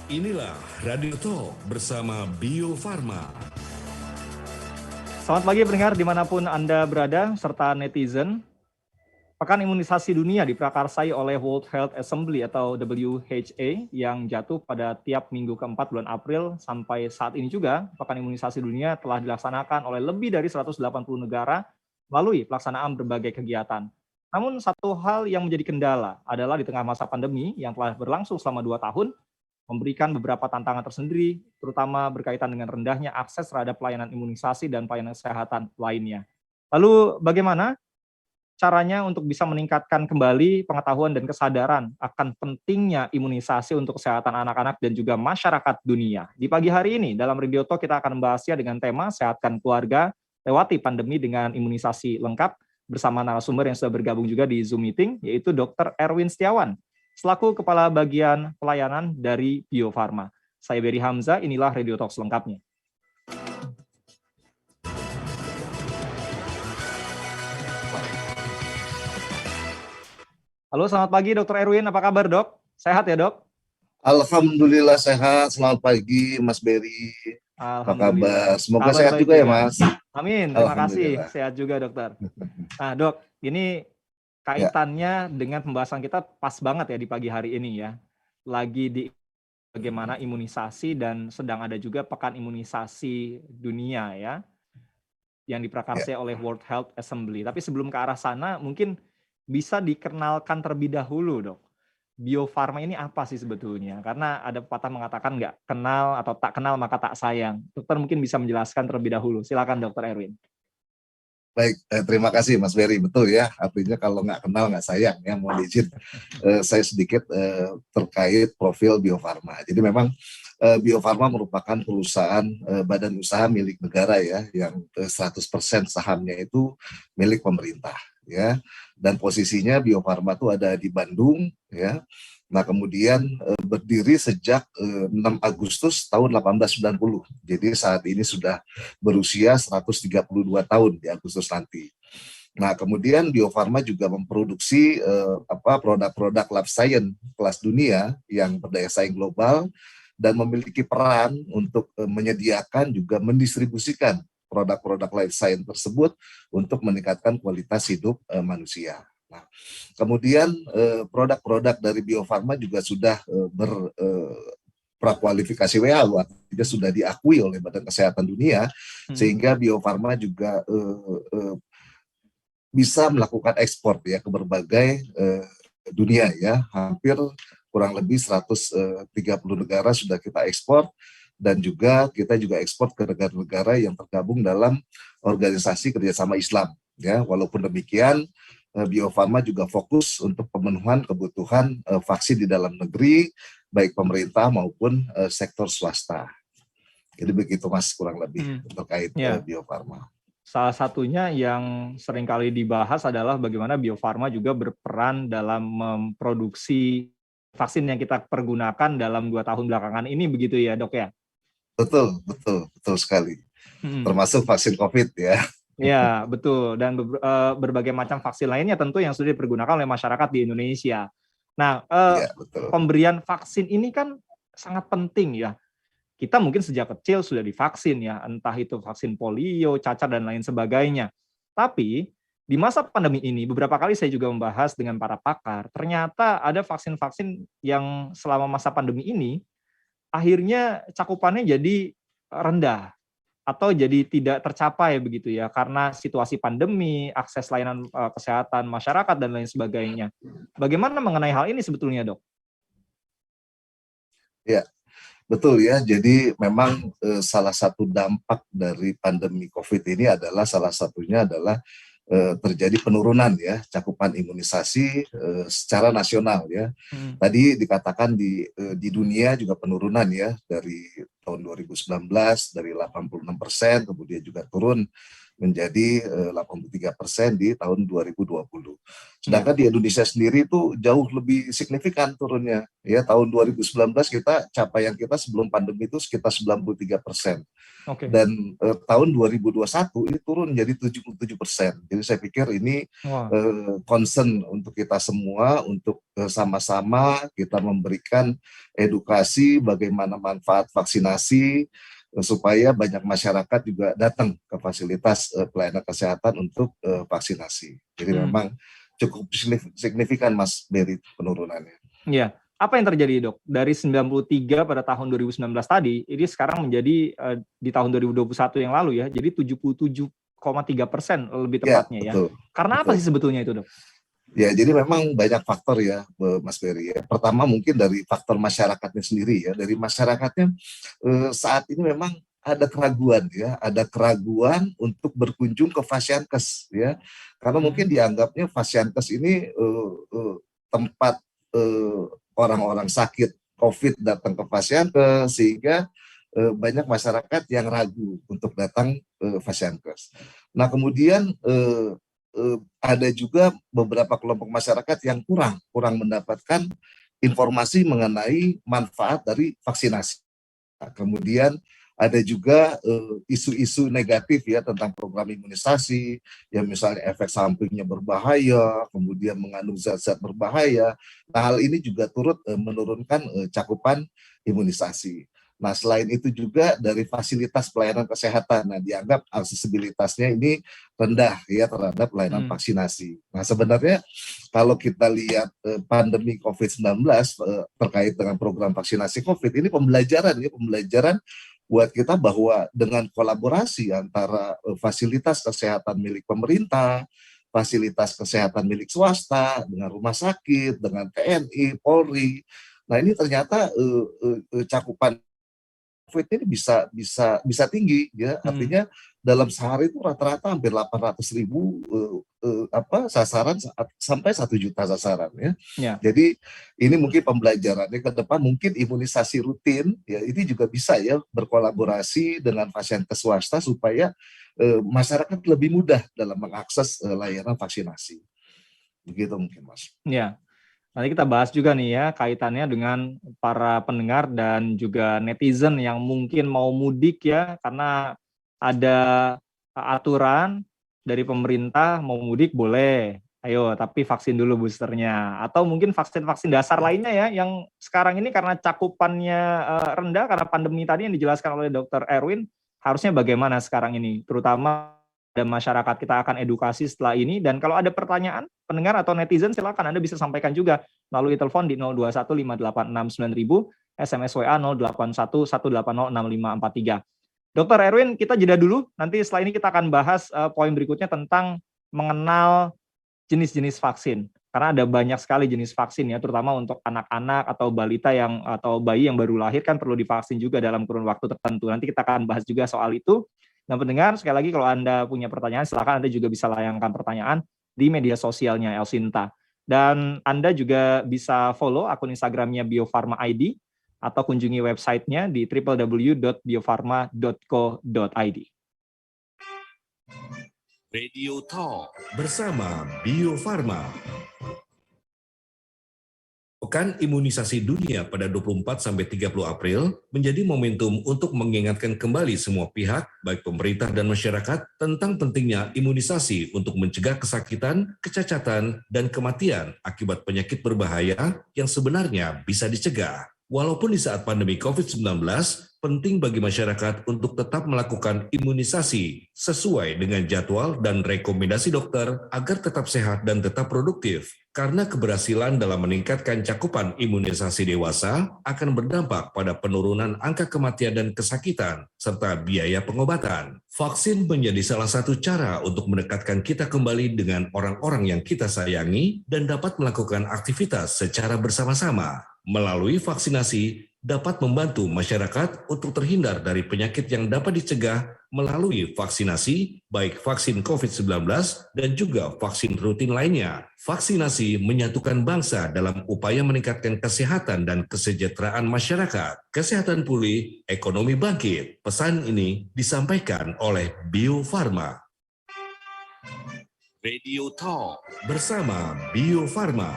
Inilah Radio Talk bersama Bio Farma. Selamat pagi pendengar dimanapun Anda berada, serta netizen. Pekan Imunisasi Dunia diprakarsai oleh World Health Assembly atau WHA yang jatuh pada tiap minggu keempat bulan April. Sampai saat ini juga, Pekan Imunisasi Dunia telah dilaksanakan oleh lebih dari 180 negara melalui pelaksanaan berbagai kegiatan. Namun satu hal yang menjadi kendala adalah di tengah masa pandemi yang telah berlangsung selama 2 tahun, memberikan beberapa tantangan tersendiri, terutama berkaitan dengan rendahnya akses terhadap pelayanan imunisasi dan pelayanan kesehatan lainnya. Lalu bagaimana caranya untuk bisa meningkatkan kembali pengetahuan dan kesadaran akan pentingnya imunisasi untuk kesehatan anak-anak dan juga masyarakat dunia? Di pagi hari ini dalam Radio Talk kita akan membahasnya dengan tema Sehatkan Keluarga Lewati Pandemi dengan Imunisasi Lengkap bersama narasumber yang sudah bergabung juga di Zoom meeting, yaitu Dr. Erwin Setiawan, selaku Kepala Bagian Pelayanan dari Bio Farma. Saya Berry Hamzah, inilah Radio Talk selengkapnya. Halo, selamat pagi Dr. Erwin, apa kabar dok? Sehat ya dok? Alhamdulillah sehat, selamat pagi Mas Berry. Apa kabar? Semoga kabar sehat juga ya Mas. Amin, terima kasih, sehat juga dokter. Nah dok, ini kaitannya dengan pembahasan kita pas banget ya di pagi hari ini ya. Lagi di bagaimana imunisasi dan sedang ada juga Pekan Imunisasi Dunia ya, yang diprakarsai oleh World Health Assembly. Tapi sebelum ke arah sana, mungkin bisa dikenalkan terlebih dahulu dok. Bio Farma ini apa sih sebetulnya? Karena ada pepatah mengatakan nggak kenal atau tak kenal maka tak sayang. Dokter mungkin bisa menjelaskan terlebih dahulu. Silakan Dokter Erwin. Baik, terima kasih Mas Berry. Betul ya, artinya kalau nggak kenal nggak sayang ya. Mohon izin saya sedikit terkait profil Bio Farma. Jadi memang Bio Farma merupakan perusahaan badan usaha milik negara ya, yang 100% sahamnya itu milik pemerintah ya. Dan posisinya Bio Farma itu ada di Bandung ya. Nah kemudian berdiri sejak 6 Agustus tahun 1890. Jadi saat ini sudah berusia 132 tahun di Agustus nanti. Nah kemudian Bio Farma juga memproduksi produk-produk life science kelas dunia yang berdaya saing global dan memiliki peran untuk menyediakan juga mendistribusikan produk-produk life science tersebut untuk meningkatkan kualitas hidup manusia. Nah, kemudian produk-produk dari Bio Farma juga sudah prakualifikasi WHO, artinya sudah diakui oleh Badan Kesehatan Dunia, sehingga Bio Farma juga bisa melakukan ekspor ya ke berbagai dunia ya, hampir kurang lebih 130 negara sudah kita ekspor, dan juga kita juga ekspor ke negara-negara yang tergabung dalam organisasi kerjasama Islam ya. Walaupun demikian Bio Farma juga fokus untuk pemenuhan kebutuhan vaksin di dalam negeri, baik pemerintah maupun sektor swasta. Jadi begitu Mas kurang lebih terkait Bio Farma. Salah satunya yang seringkali dibahas adalah bagaimana Bio Farma juga berperan dalam memproduksi vaksin yang kita pergunakan dalam 2 tahun belakangan ini, begitu ya dok ya? Betul sekali. Termasuk vaksin COVID ya. Ya, betul. Dan berbagai macam vaksin lainnya tentu yang sudah dipergunakan oleh masyarakat di Indonesia. Nah, ya, pemberian vaksin ini kan sangat penting ya. Kita mungkin sejak kecil sudah divaksin ya, entah itu vaksin polio, cacar, dan lain sebagainya. Tapi di masa pandemi ini, beberapa kali saya juga membahas dengan para pakar, ternyata ada vaksin-vaksin yang selama masa pandemi ini, akhirnya cakupannya jadi rendah, atau jadi tidak tercapai begitu ya, karena situasi pandemi, akses layanan kesehatan masyarakat, dan lain sebagainya. Bagaimana mengenai hal ini sebetulnya dok? Ya, betul ya. Jadi memang salah satu dampak dari pandemi COVID ini adalah terjadi penurunan ya cakupan imunisasi secara nasional ya. Tadi dikatakan di dunia juga penurunan ya, dari tahun 2019 dari 86%, kemudian juga turun menjadi 83% di tahun 2020. Sedangkan di Indonesia sendiri itu jauh lebih signifikan turunnya. Ya, tahun 2019 capaian kita sebelum pandemi itu sekitar 93%. Oke. Dan tahun 2021 ini turun menjadi 77%. Jadi saya pikir ini concern untuk kita semua untuk sama-sama kita memberikan edukasi bagaimana manfaat vaksinasi supaya banyak masyarakat juga datang ke fasilitas pelayanan kesehatan untuk vaksinasi. Jadi memang cukup signifikan Mas Berry penurunannya. Iya. Apa yang terjadi, Dok? Dari 93 pada tahun 2019 tadi, ini sekarang menjadi di tahun 2021 yang lalu ya, jadi 77,3% lebih tepatnya ya. Betul, Karena betul. apa sih sebetulnya itu, Dok? Ya, jadi memang banyak faktor ya, Mas Berry. Ya. Pertama mungkin dari faktor masyarakatnya sendiri ya. Dari masyarakatnya saat ini memang ada keraguan ya, ada keraguan untuk berkunjung ke Fasiankes ya, karena mungkin dianggapnya Fasiankes ini tempat orang-orang sakit COVID datang ke Fasiankes, sehingga banyak masyarakat yang ragu untuk datang ke Fasiankes. Nah kemudian ada juga beberapa kelompok masyarakat yang kurang mendapatkan informasi mengenai manfaat dari vaksinasi. Nah, kemudian ada juga isu-isu negatif ya tentang program imunisasi, yang misalnya efek sampingnya berbahaya, kemudian mengandung zat-zat berbahaya. Nah, hal ini juga turut menurunkan cakupan imunisasi. Nah, selain itu juga dari fasilitas pelayanan kesehatan, nah dianggap aksesibilitasnya ini rendah ya terhadap pelayanan vaksinasi. Nah, sebenarnya kalau kita lihat pandemi COVID-19 terkait dengan program vaksinasi COVID, ini pembelajaran buat kita bahwa dengan kolaborasi antara fasilitas kesehatan milik pemerintah, fasilitas kesehatan milik swasta, dengan rumah sakit, dengan TNI, Polri, nah ini ternyata cakupan COVID ini bisa tinggi ya, artinya dalam sehari itu rata-rata hampir 800.000 sasaran sampai 1 juta sasaran ya. Jadi ini mungkin pembelajarannya ke depan, mungkin imunisasi rutin ya ini juga bisa ya berkolaborasi dengan Fasiankes swasta supaya masyarakat lebih mudah dalam mengakses layanan vaksinasi. Begitu mungkin Mas. Ya. Nanti kita bahas juga nih ya kaitannya dengan para pendengar dan juga netizen yang mungkin mau mudik ya, karena ada aturan dari pemerintah mau mudik boleh, ayo tapi vaksin dulu boosternya. Atau mungkin vaksin-vaksin dasar lainnya ya yang sekarang ini karena cakupannya rendah karena pandemi tadi yang dijelaskan oleh Dr. Erwin, harusnya bagaimana sekarang ini, terutama dan masyarakat. Kita akan edukasi setelah ini, dan kalau ada pertanyaan pendengar atau netizen silakan Anda bisa sampaikan juga melalui telepon di 0215869.000, SMS WA 0811806543. Dr. Erwin, kita jeda dulu, nanti setelah ini kita akan bahas poin berikutnya tentang mengenal jenis-jenis vaksin, karena ada banyak sekali jenis vaksin ya, terutama untuk anak-anak atau balita atau bayi yang baru lahir kan perlu divaksin juga dalam kurun waktu tertentu. Nanti kita akan bahas juga soal itu. Nah, pendengar, sekali lagi kalau Anda punya pertanyaan, silakan Anda juga bisa layangkan pertanyaan di media sosialnya Elsinta. Dan Anda juga bisa follow akun Instagramnya Bio Farma ID atau kunjungi websitenya di www.biofarma.co.id. Radio Talk bersama Bio Farma. Pekan Imunisasi Dunia pada 24-30 April menjadi momentum untuk mengingatkan kembali semua pihak, baik pemerintah dan masyarakat, tentang pentingnya imunisasi untuk mencegah kesakitan, kecacatan, dan kematian akibat penyakit berbahaya yang sebenarnya bisa dicegah. Walaupun di saat pandemi COVID-19, penting bagi masyarakat untuk tetap melakukan imunisasi sesuai dengan jadwal dan rekomendasi dokter agar tetap sehat dan tetap produktif. Karena keberhasilan dalam meningkatkan cakupan imunisasi dewasa akan berdampak pada penurunan angka kematian dan kesakitan, serta biaya pengobatan. Vaksin menjadi salah satu cara untuk mendekatkan kita kembali dengan orang-orang yang kita sayangi dan dapat melakukan aktivitas secara bersama-sama. Melalui vaksinasi dapat membantu masyarakat untuk terhindar dari penyakit yang dapat dicegah melalui vaksinasi, baik vaksin COVID-19 dan juga vaksin rutin lainnya. Vaksinasi menyatukan bangsa dalam upaya meningkatkan kesehatan dan kesejahteraan masyarakat. Kesehatan pulih, ekonomi bangkit. Pesan ini disampaikan oleh Bio Farma. Radio Talk bersama Bio Farma.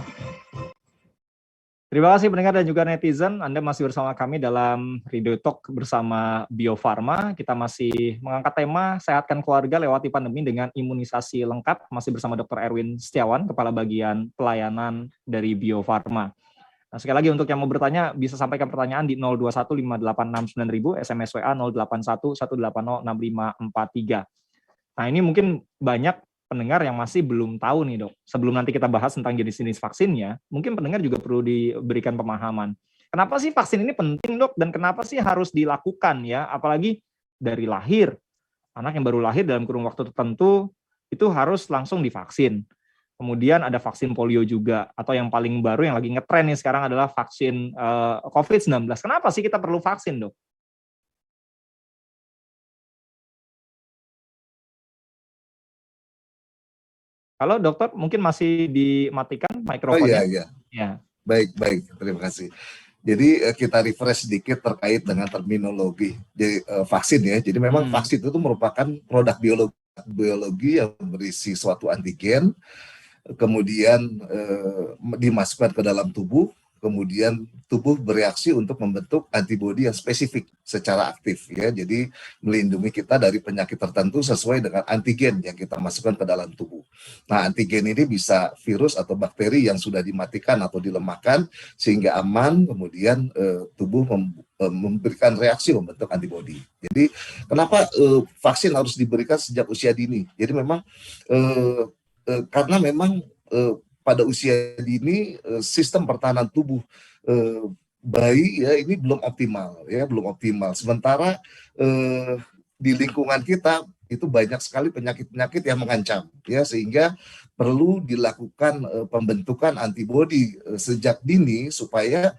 Terima kasih pendengar dan juga netizen, Anda masih bersama kami dalam Radio Talk bersama Bio Farma. Kita masih mengangkat tema sehatkan keluarga lewati pandemi dengan imunisasi lengkap. Masih bersama Dr. Erwin Setiawan, Kepala Bagian Pelayanan dari Bio Farma. Nah, sekali lagi untuk yang mau bertanya, bisa sampaikan pertanyaan di 0215869.000, SMS WA 0811806543. Nah, ini mungkin banyak pendengar yang masih belum tahu nih, Dok. Sebelum nanti kita bahas tentang jenis-jenis vaksinnya, mungkin pendengar juga perlu diberikan pemahaman. Kenapa sih vaksin ini penting, Dok? Dan kenapa sih harus dilakukan ya? Apalagi dari lahir. Anak yang baru lahir dalam kurun waktu tertentu itu harus langsung divaksin. Kemudian ada vaksin polio juga, atau yang paling baru yang lagi ngetren nih sekarang adalah vaksin COVID-19. Kenapa sih kita perlu vaksin, Dok? Halo dokter, mungkin masih dimatikan Oh mikrofonnya? iya. Ya. Baik, terima kasih. Jadi kita refresh sedikit terkait dengan terminologi vaksin ya. Jadi memang vaksin itu merupakan produk biologi yang berisi suatu antigen, kemudian dimasukkan ke dalam tubuh, kemudian tubuh bereaksi untuk membentuk antibodi yang spesifik secara aktif ya. Jadi melindungi kita dari penyakit tertentu sesuai dengan antigen yang kita masukkan ke dalam tubuh. Nah, antigen ini bisa virus atau bakteri yang sudah dimatikan atau dilemahkan sehingga aman, kemudian tubuh memberikan reaksi membentuk antibodi. Jadi kenapa vaksin harus diberikan sejak usia dini? Jadi memang karena memang pada usia dini sistem pertahanan tubuh bayi ya ini belum optimal. Sementara di lingkungan kita itu banyak sekali penyakit-penyakit yang mengancam ya, sehingga perlu dilakukan pembentukan antibodi sejak dini supaya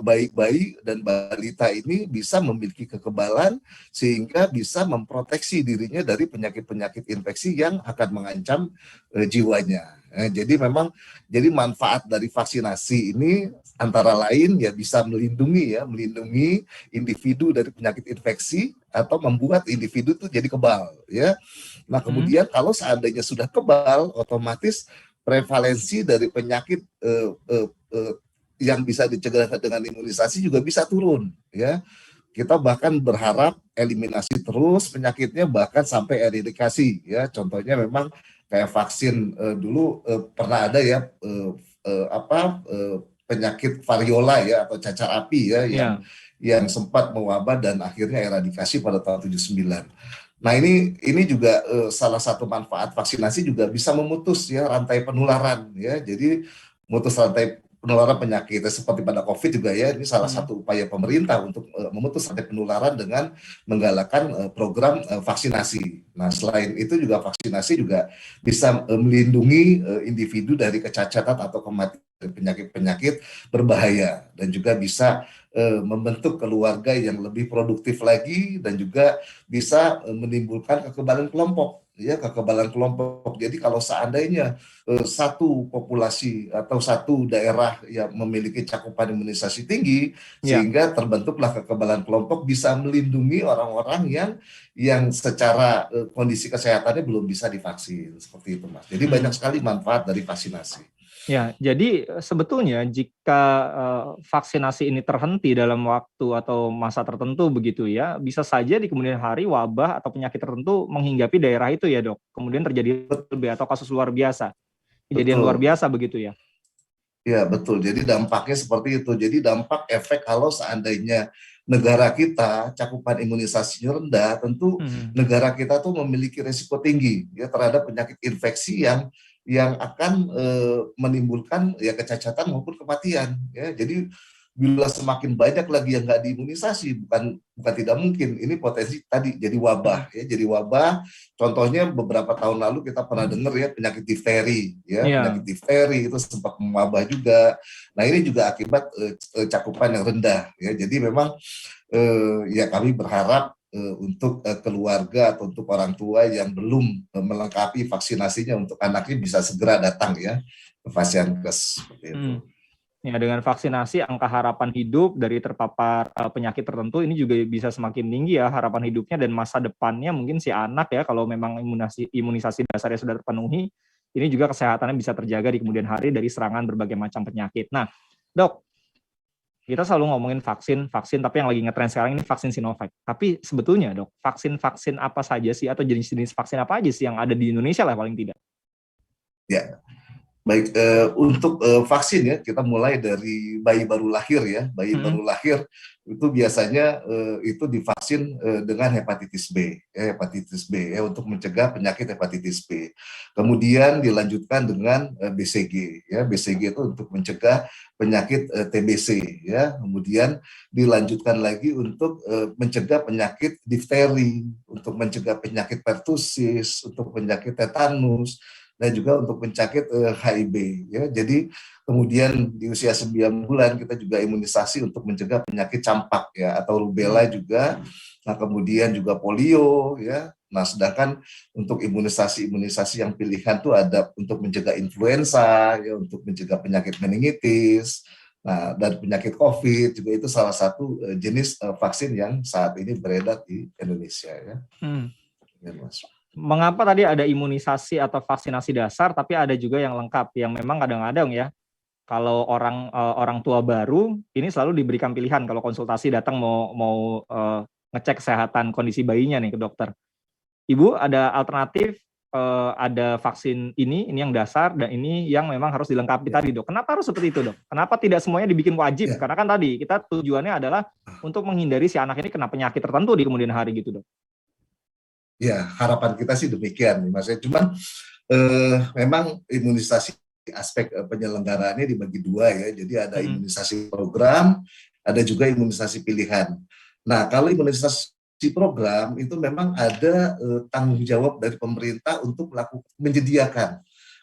bayi-bayi dan balita ini bisa memiliki kekebalan sehingga bisa memproteksi dirinya dari penyakit-penyakit infeksi yang akan mengancam jiwanya. Jadi memang manfaat dari vaksinasi ini antara lain ya bisa melindungi individu dari penyakit infeksi atau membuat individu itu jadi kebal ya. Nah, kemudian kalau seandainya sudah kebal, otomatis prevalensi dari penyakit yang bisa dicegah dengan imunisasi juga bisa turun ya. Kita bahkan berharap eliminasi terus penyakitnya bahkan sampai eradikasi ya. Contohnya memang kayak vaksin dulu pernah ada ya penyakit variola ya atau cacar api ya yang sempat mewabah dan akhirnya eradikasi pada tahun 79. Nah, ini juga salah satu manfaat vaksinasi juga bisa memutus ya rantai penularan ya. Jadi memutus rantai penularan penyakit seperti pada COVID juga ya, ini salah satu upaya pemerintah untuk memutus rantai penularan dengan menggalakkan program vaksinasi. Nah, selain itu juga vaksinasi juga bisa melindungi individu dari kecacatan atau kematian penyakit-penyakit berbahaya dan juga bisa membentuk keluarga yang lebih produktif lagi dan juga bisa menimbulkan kekebalan kelompok. Jadi kalau seandainya satu populasi atau satu daerah yang memiliki cakupan imunisasi tinggi, sehingga terbentuklah kekebalan kelompok bisa melindungi orang-orang yang secara kondisi kesehatannya belum bisa divaksin seperti itu, Mas. Jadi banyak sekali manfaat dari vaksinasi. Ya, jadi sebetulnya jika vaksinasi ini terhenti dalam waktu atau masa tertentu begitu ya, bisa saja di kemudian hari wabah atau penyakit tertentu menghinggapi daerah itu ya, Dok. Kemudian terjadi atau kasus luar biasa. Kejadian luar biasa begitu ya. Ya, betul. Jadi dampaknya seperti itu. Jadi dampak efek kalau seandainya negara kita cakupan imunisasinya rendah, tentu negara kita tuh memiliki risiko tinggi ya terhadap penyakit infeksi yang akan menimbulkan ya kecacatan maupun kematian ya. Jadi bila semakin banyak lagi yang nggak diimunisasi, bukan tidak mungkin ini potensi tadi jadi wabah ya. Jadi wabah, contohnya beberapa tahun lalu kita pernah dengar ya penyakit difteri ya, penyakit difteri itu sempat mewabah juga. Nah, ini juga akibat cakupan yang rendah ya. Jadi memang ya kami berharap untuk keluarga atau untuk orang tua yang belum melengkapi vaksinasinya untuk anaknya bisa segera datang ya ke Fasiankes seperti itu. Ya, dengan vaksinasi angka harapan hidup dari terpapar penyakit tertentu ini juga bisa semakin tinggi ya harapan hidupnya, dan masa depannya mungkin si anak ya kalau memang imunisasi dasarnya sudah terpenuhi ini juga kesehatannya bisa terjaga di kemudian hari dari serangan berbagai macam penyakit. Nah, Dok, kita selalu ngomongin vaksin, tapi yang lagi ngetren sekarang ini vaksin Sinovac. Tapi sebetulnya, Dok, vaksin apa saja sih atau jenis-jenis vaksin apa aja sih yang ada di Indonesia lah paling tidak? Ya, baik, untuk vaksin ya, kita mulai dari bayi baru lahir ya. Bayi baru lahir itu biasanya itu divaksin dengan hepatitis B ya, untuk mencegah penyakit hepatitis B. Kemudian dilanjutkan dengan BCG ya. BCG itu untuk mencegah penyakit TBC ya. Kemudian dilanjutkan lagi untuk mencegah penyakit difteri, untuk mencegah penyakit pertusis, untuk penyakit tetanus, dan juga untuk penyakit HIV ya. Jadi kemudian di usia 9 bulan kita juga imunisasi untuk mencegah penyakit campak ya, atau rubella juga. Nah, kemudian juga polio ya. Nah, sedangkan untuk imunisasi yang pilihan tuh ada untuk mencegah influenza ya, untuk mencegah penyakit meningitis. Nah, dan penyakit COVID juga itu salah satu jenis vaksin yang saat ini beredar di Indonesia ya. Ya, Mas. Mengapa tadi ada imunisasi atau vaksinasi dasar, tapi ada juga yang lengkap, yang memang kadang-kadang ya, kalau orang tua baru, ini selalu diberikan pilihan kalau konsultasi datang mau ngecek kesehatan kondisi bayinya nih ke dokter. Ibu, ada alternatif, ada vaksin ini yang dasar, dan ini yang memang harus dilengkapi tadi, Dok. Kenapa harus seperti itu, Dok? Kenapa tidak semuanya dibikin wajib? Karena kan tadi, kita tujuannya adalah untuk menghindari si anak ini kena penyakit tertentu di kemudian hari gitu, Dok. Ya, harapan kita sih demikian, Mas. Cuman memang imunisasi aspek penyelenggaraannya dibagi dua ya. Jadi ada imunisasi program, ada juga imunisasi pilihan. Nah, kalau imunisasi program itu memang ada tanggung jawab dari pemerintah untuk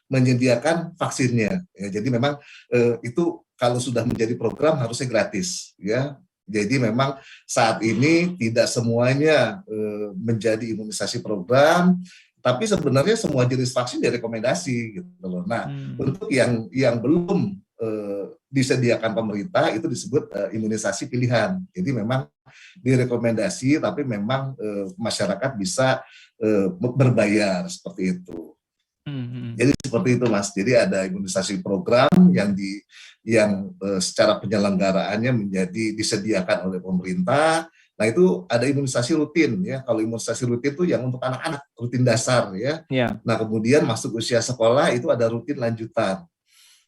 menyediakan vaksinnya. Ya, jadi memang itu kalau sudah menjadi program harusnya gratis ya. Jadi memang saat ini tidak semuanya menjadi imunisasi program, tapi sebenarnya semua jenis vaksin direkomendasi gitu loh. Nah, untuk yang belum disediakan pemerintah itu disebut imunisasi pilihan. Jadi memang direkomendasi, tapi memang masyarakat bisa berbayar seperti itu. Jadi seperti itu, Mas. Jadi ada imunisasi program yang secara penyelenggaraannya disediakan oleh pemerintah. Nah, itu ada imunisasi rutin ya. Kalau imunisasi rutin itu yang untuk anak-anak, rutin dasar ya. Nah, kemudian masuk usia sekolah itu ada rutin lanjutan.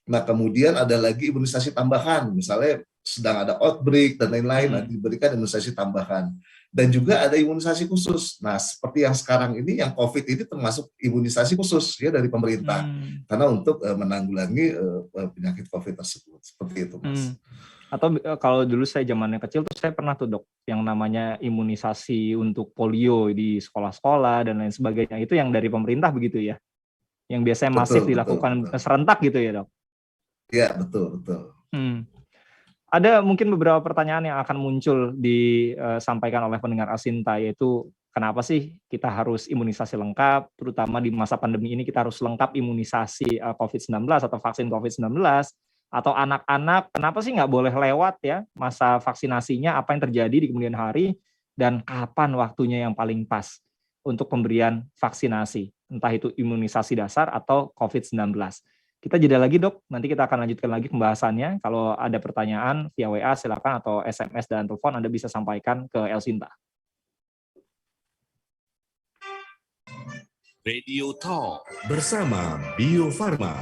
Nah, kemudian ada lagi imunisasi tambahan, misalnya sedang ada outbreak dan lain-lain, diberikan imunisasi tambahan. Dan juga ada imunisasi khusus. Nah, seperti yang sekarang ini, yang COVID ini termasuk imunisasi khusus ya dari pemerintah, karena untuk menanggulangi penyakit COVID tersebut. Seperti itu, Mas. Atau kalau dulu saya zamannya kecil tuh saya pernah tuh, Dok, yang namanya imunisasi untuk polio di sekolah-sekolah dan lain sebagainya. Itu yang dari pemerintah begitu ya? Yang biasanya masif dilakukan serentak gitu ya, Dok? Iya, betul. Ada mungkin beberapa pertanyaan yang akan muncul disampaikan oleh pendengar Asinta, yaitu kenapa sih kita harus imunisasi lengkap, terutama di masa pandemi ini kita harus lengkap imunisasi COVID-19 atau vaksin COVID-19, atau anak-anak, kenapa sih nggak boleh lewat ya masa vaksinasinya, apa yang terjadi di kemudian hari, dan kapan waktunya yang paling pas untuk pemberian vaksinasi, entah itu imunisasi dasar atau COVID-19. Kita jeda lagi, Dok. Nanti kita akan lanjutkan lagi pembahasannya. Kalau ada pertanyaan via WA silakan, atau SMS dan telepon Anda bisa sampaikan ke Elsinta. Radio Talk bersama Bio Farma.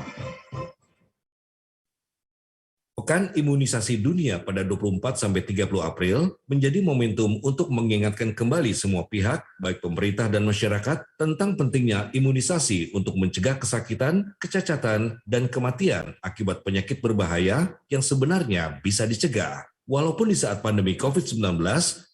Pekan Imunisasi Dunia pada 24-30 April menjadi momentum untuk mengingatkan kembali semua pihak, baik pemerintah dan masyarakat, tentang pentingnya imunisasi untuk mencegah kesakitan, kecacatan, dan kematian akibat penyakit berbahaya yang sebenarnya bisa dicegah. Walaupun di saat pandemi COVID-19,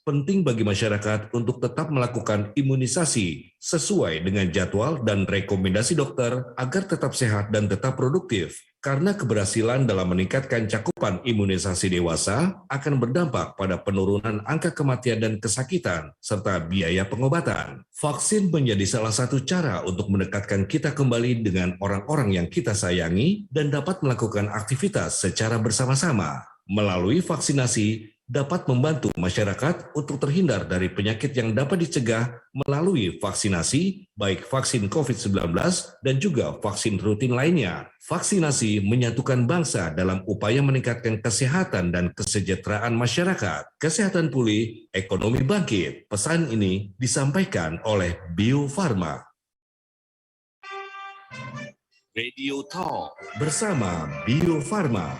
penting bagi masyarakat untuk tetap melakukan imunisasi sesuai dengan jadwal dan rekomendasi dokter agar tetap sehat dan tetap produktif. Karena keberhasilan dalam meningkatkan cakupan imunisasi dewasa akan berdampak pada penurunan angka kematian dan kesakitan, serta biaya pengobatan. Vaksin menjadi salah satu cara untuk mendekatkan kita kembali dengan orang-orang yang kita sayangi dan dapat melakukan aktivitas secara bersama-sama. Melalui vaksinasi, dapat membantu masyarakat untuk terhindar dari penyakit yang dapat dicegah melalui vaksinasi, baik vaksin COVID-19 dan juga vaksin rutin lainnya. Vaksinasi menyatukan bangsa dalam upaya meningkatkan kesehatan dan kesejahteraan masyarakat. Kesehatan pulih, ekonomi bangkit. Pesan ini disampaikan oleh Bio Farma. Radio Talk bersama Bio Farma.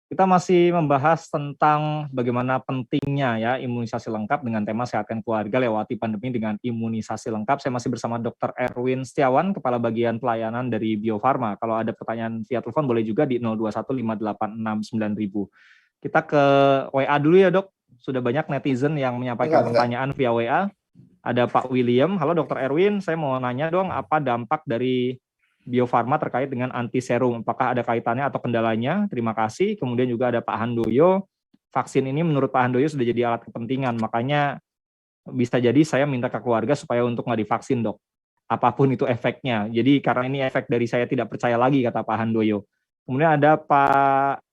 Kita masih membahas tentang bagaimana pentingnya ya imunisasi lengkap dengan tema sehatkan keluarga lewati pandemi dengan imunisasi lengkap. Saya masih bersama Dr. Erwin Setiawan, Kepala Bagian Pelayanan dari Bio Farma. Kalau ada pertanyaan via telepon boleh juga di 0215869000. Kita ke WA dulu ya dok. Sudah banyak netizen yang menyampaikan pertanyaan via WA. Ada Pak William, halo Dr. Erwin, saya mau nanya dong apa dampak dari Bio Farma terkait dengan anti serum, apakah ada kaitannya atau kendalanya? Terima kasih. Kemudian juga ada Pak Handoyo, vaksin ini menurut Pak Handoyo sudah jadi alat kepentingan, makanya bisa jadi saya minta ke keluarga supaya untuk nggak divaksin dok, apapun itu efeknya. Jadi karena ini efek dari saya tidak percaya lagi, kata Pak Handoyo. Kemudian ada Pak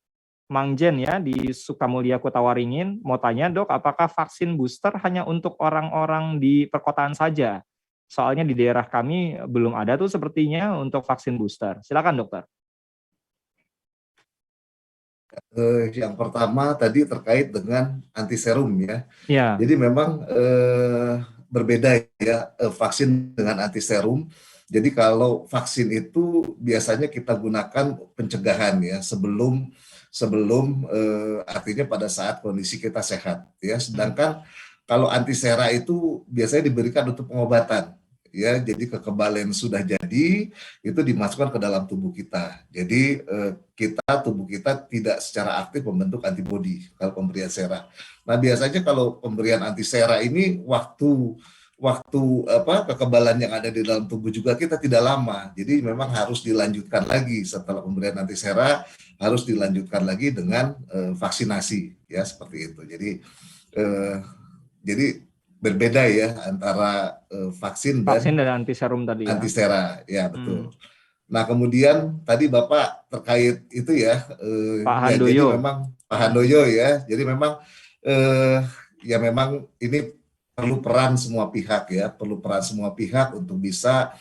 Mangjen ya di Sukamulya Kota Waringin, mau tanya dok, apakah vaksin booster hanya untuk orang-orang di perkotaan saja? Soalnya di daerah kami belum ada tuh sepertinya untuk vaksin booster. Silakan dokter. Yang pertama tadi terkait dengan anti serum ya. Ya. Jadi memang berbeda ya vaksin dengan anti serum. Jadi kalau vaksin itu biasanya kita gunakan pencegahan ya sebelum artinya pada saat kondisi kita sehat ya. Sedangkan kalau anti sera itu biasanya diberikan untuk pengobatan. Ya, jadi kekebalan sudah jadi itu dimasukkan ke dalam tubuh kita. Jadi tubuh kita tidak secara aktif membentuk antibodi kalau pemberian sera. Nah biasanya kalau pemberian anti sera ini waktu kekebalan yang ada di dalam tubuh juga kita tidak lama. Jadi memang harus dilanjutkan lagi setelah pemberian anti sera, harus dilanjutkan lagi dengan vaksinasi ya seperti itu. Jadi berbeda ya antara vaksin dan anti serum tadi. Anti sera, ya betul. Nah kemudian tadi Bapak terkait itu ya, Pak Handoyo. Handoyo. Jadi memang Pak Handoyo ya. Jadi memang ya memang ini perlu peran semua pihak ya, perlu peran semua pihak untuk bisa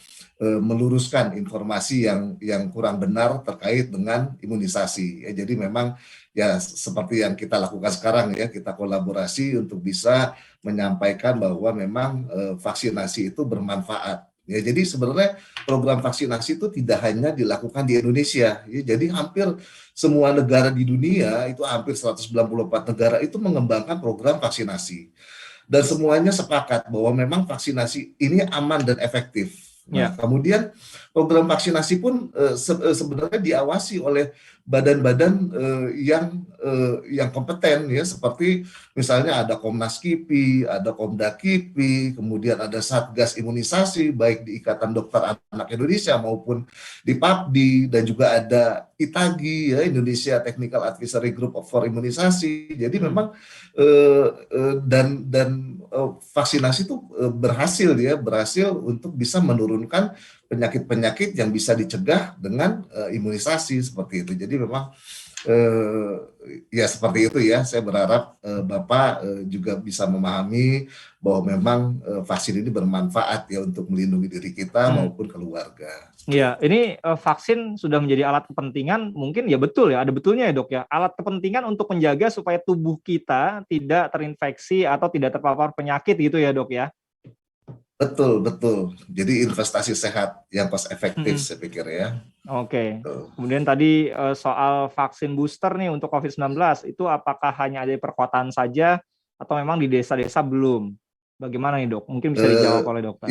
meluruskan informasi yang kurang benar terkait dengan imunisasi. Ya, jadi memang ya seperti yang kita lakukan sekarang ya, kita kolaborasi untuk bisa menyampaikan bahwa memang vaksinasi itu bermanfaat. Ya, jadi sebenarnya program vaksinasi itu tidak hanya dilakukan di Indonesia. Ya, jadi hampir semua negara di dunia, itu hampir 194 negara itu mengembangkan program vaksinasi. Dan semuanya sepakat bahwa memang vaksinasi ini aman dan efektif. Nah, kemudian program vaksinasi pun sebenarnya diawasi oleh badan-badan yang kompeten ya, seperti misalnya ada Komnas KIPI, ada Komda KIPI, kemudian ada Satgas Imunisasi baik di Ikatan Dokter Anak Indonesia maupun di PAPDI, dan juga ada ITAGI ya, Indonesia Technical Advisory Group for Imunisasi. Jadi memang vaksinasi itu berhasil untuk bisa menurunkan penyakit-penyakit yang bisa dicegah dengan imunisasi seperti itu. Jadi memang ya seperti itu ya. Saya berharap Bapak juga bisa memahami bahwa memang vaksin ini bermanfaat ya untuk melindungi diri kita maupun keluarga. Iya, ini vaksin sudah menjadi alat kepentingan, mungkin ya betul ya, ada betulnya ya dok ya, alat kepentingan untuk menjaga supaya tubuh kita tidak terinfeksi atau tidak terpapar penyakit gitu ya dok ya. Betul. Jadi investasi sehat yang cost efektif saya pikir ya. Oke. Kemudian tadi soal vaksin booster nih untuk COVID-19, itu apakah hanya ada di perkotaan saja atau memang di desa-desa belum? Bagaimana nih dok? Mungkin bisa dijawab oleh dokter.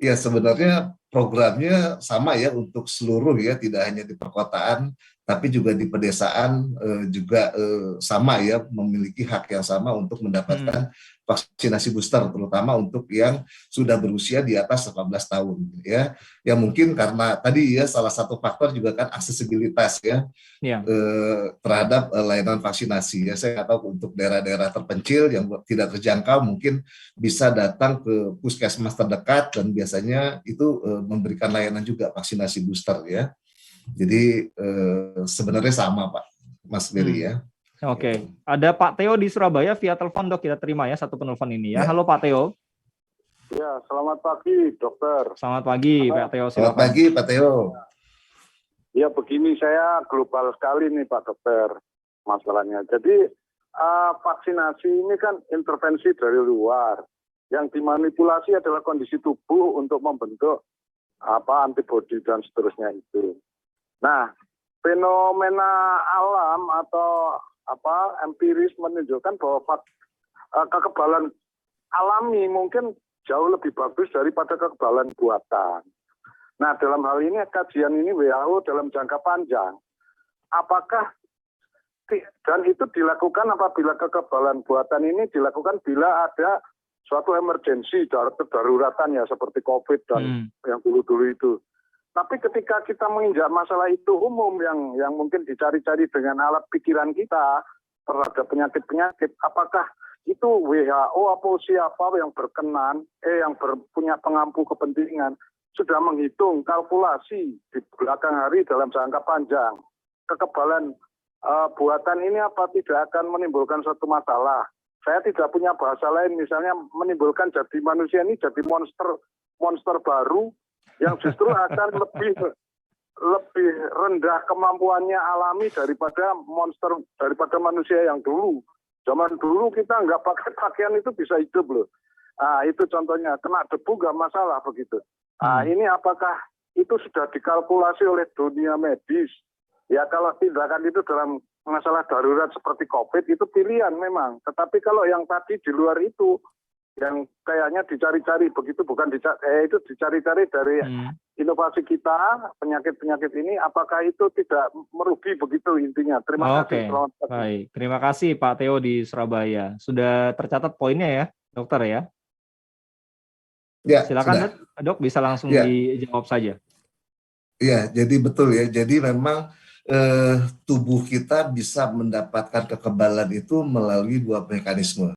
Ya sebenarnya programnya sama ya untuk seluruh ya, tidak hanya di perkotaan, tapi juga di pedesaan juga sama ya, memiliki hak yang sama untuk mendapatkan vaksinasi booster, terutama untuk yang sudah berusia di atas 18 tahun ya. Yang mungkin karena tadi ya salah satu faktor juga kan aksesibilitas ya, terhadap layanan vaksinasi ya. Saya nggak tahu untuk daerah-daerah terpencil yang tidak terjangkau mungkin bisa datang ke puskesmas terdekat, dan biasanya itu memberikan layanan juga vaksinasi booster ya. Jadi sebenarnya sama Pak Mas Beri ya. Oke, ada Pak Theo di Surabaya via telepon, Dok. Kita terima ya satu penelpon ini ya. Ya. Halo Pak Theo. Ya, selamat pagi, dokter. Selamat pagi, Pak Theo. Selamat Silakan. pagi Pak Theo. Ya, begini, saya global sekali nih, Pak Dokter, masalahnya. Jadi, vaksinasi ini kan intervensi dari luar. Yang dimanipulasi adalah kondisi tubuh untuk membentuk antibodi dan seterusnya itu. Nah, fenomena alam atau empiris menunjukkan bahwa kekebalan alami mungkin jauh lebih bagus daripada kekebalan buatan. Nah, dalam hal ini kajian ini WHO dalam jangka panjang, apakah dan itu dilakukan apabila kekebalan buatan ini dilakukan bila ada suatu emergensi kedaruratan ya seperti COVID dan yang dulu-dulu itu. Tapi ketika kita menginjak masalah itu umum yang mungkin dicari-cari dengan alat pikiran kita terhadap penyakit-penyakit, apakah itu WHO atau siapa yang berkenan, yang punya pengampu kepentingan, sudah menghitung kalkulasi di belakang hari dalam jangka panjang. Kekebalan buatan ini apa tidak akan menimbulkan suatu masalah. Saya tidak punya bahasa lain, misalnya menimbulkan jadi manusia ini jadi monster baru yang justru akan lebih rendah kemampuannya alami daripada manusia yang dulu. Zaman dulu kita nggak pakai pakaian itu bisa hidup loh. Itu contohnya, kena debu nggak masalah begitu. Ini apakah itu sudah dikalkulasi oleh dunia medis? Ya kalau tindakan itu dalam masalah darurat seperti COVID itu pilihan memang. Tetapi kalau yang tadi di luar itu, yang kayaknya dicari-cari begitu, itu dicari-cari dari inovasi kita, penyakit-penyakit ini, apakah itu tidak merugi begitu intinya. Terima kasih. Selamat pagi. Baik, terima kasih Pak Theo di Surabaya. Sudah tercatat poinnya ya, dokter ya? Ya, silakan dok, bisa langsung dijawab saja. Iya, jadi betul ya. Jadi memang tubuh kita bisa mendapatkan kekebalan itu melalui dua mekanisme.